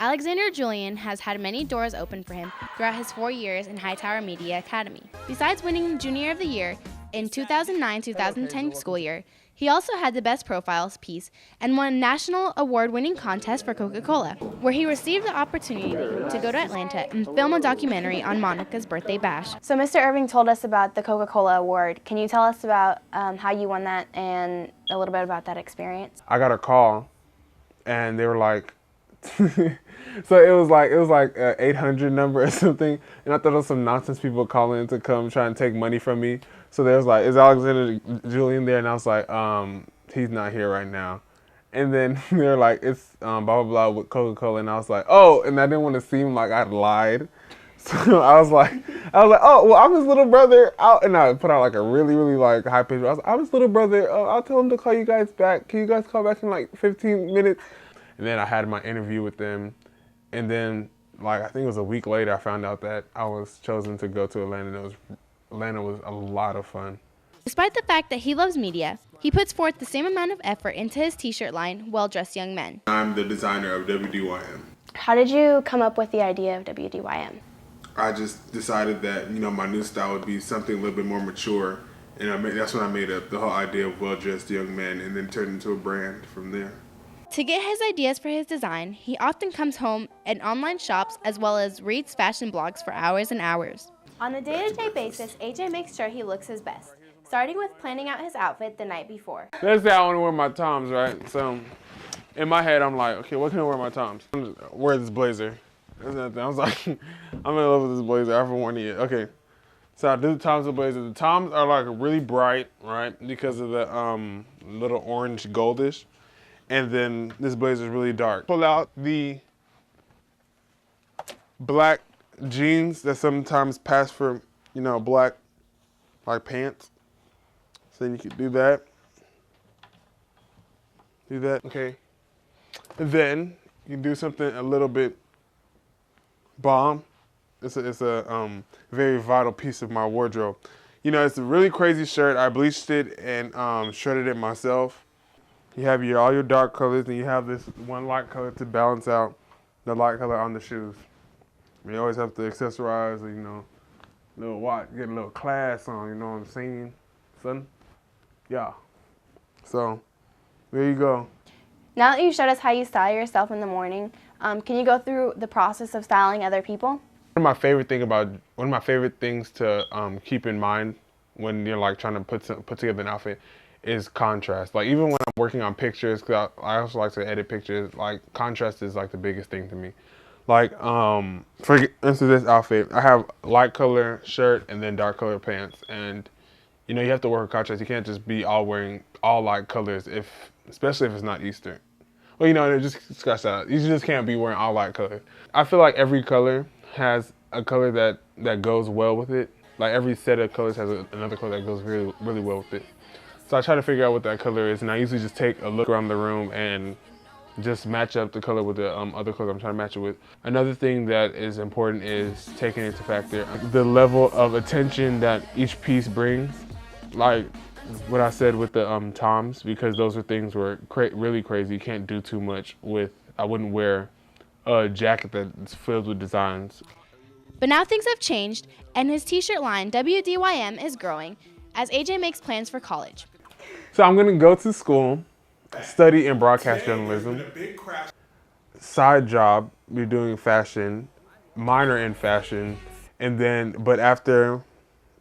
Alexander Julian has had many doors open for him throughout his 4 years in Hightower Media Academy. Besides winning Junior of the Year in 2009-2010 school year, he also had the Best Profiles piece and won a national award-winning contest for Coca-Cola, where he received the opportunity to go to Atlanta and film a documentary on Monica's birthday bash. So Mr. Irving told us about the Coca-Cola award. Can you tell us about how you won that and a little bit about that experience? I got a call, and they were like, so it was like an 800 number or something, and I thought it was some nonsense people calling to come try and take money from me. So they was like, "Is Alexander Julian there?" And I was like, "He's not here right now." And then they were like, "It's blah blah blah with Coca-Cola," and I was like, "Oh," and I didn't want to seem like I lied, so I was like, "Oh, well, I'm his little brother," and I put out like a really like high pitch. I'm his little brother. I'll tell him to call you guys back. Can you guys call back in like 15 minutes? And then I had my interview with them, and then like I think it was a week later I found out that I was chosen to go to Atlanta. And Atlanta was a lot of fun. Despite the fact that he loves media, he puts forth the same amount of effort into his t-shirt line, Well-Dressed Young Men. I'm the designer of WDYM. How did you come up with the idea of WDYM? I just decided that, my new style would be something a little bit more mature, and that's when I made up the whole idea of Well-Dressed Young Men, and then turned into a brand from there. To get his ideas for his design, he often comes home and online shops as well as reads fashion blogs for hours and hours. On a day-to-day basis, AJ makes sure he looks his best, starting with planning out his outfit the night before. Let's say I want to wear my Toms, right? So in my head, I'm like, okay, what can I wear my Toms? I'm just wear this blazer. That's nothing. I was like, I'm in love with this blazer. I haven't worn it yet. Okay. So I do the Toms and blazer. The Toms are like really bright, right? Because of the little orange goldish. And then this blazer is really dark. Pull out the black jeans that sometimes pass for, black like pants. So then you could do that. Do that, okay. And then you can do something a little bit bomb. It's a very vital piece of my wardrobe. It's a really crazy shirt. I bleached it and shredded it myself. You have all your dark colors, and you have this one light color to balance out the light color on the shoes. You always have to accessorize, little watch, get a little class on, you know what I'm saying, son? Yeah. So, there you go. Now that you showed us how you style yourself in the morning, can you go through the process of styling other people? One of my favorite things to keep in mind when you're like trying to put together an outfit is contrast. Like even when I'm working on pictures, cause I also like to edit pictures, like contrast is like the biggest thing to me. Like for instance, this outfit, I have light color shirt and then dark color pants, and you have to work with contrast. You can't just be all wearing all light colors, especially if it's not Easter. Well, just scratch that out. You just can't be wearing all light colors. I feel like every color has a color that goes well with it. Like every set of colors has another color that goes really, really well with it. So I try to figure out what that color is, and I usually just take a look around the room and just match up the color with the other color I'm trying to match it with. Another thing that is important is taking into factor the level of attention that each piece brings. Like what I said with the Toms, because those are things where really crazy. You can't do too much with. I wouldn't wear a jacket that's filled with designs. But now things have changed, and his t-shirt line, WDYM, is growing as AJ makes plans for college. So I'm gonna go to school, study in broadcast journalism, side job, be doing fashion, minor in fashion, but after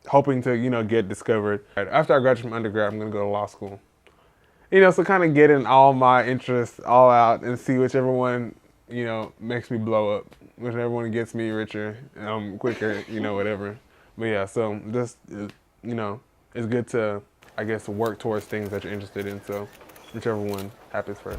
hoping to, get discovered. After I graduate from undergrad, I'm gonna go to law school. So kind of getting all my interests all out and see whichever one, makes me blow up, whichever one gets me richer, quicker, whatever. But yeah, so just, it's good to, I guess, work towards things that you're interested in, so whichever one happens first.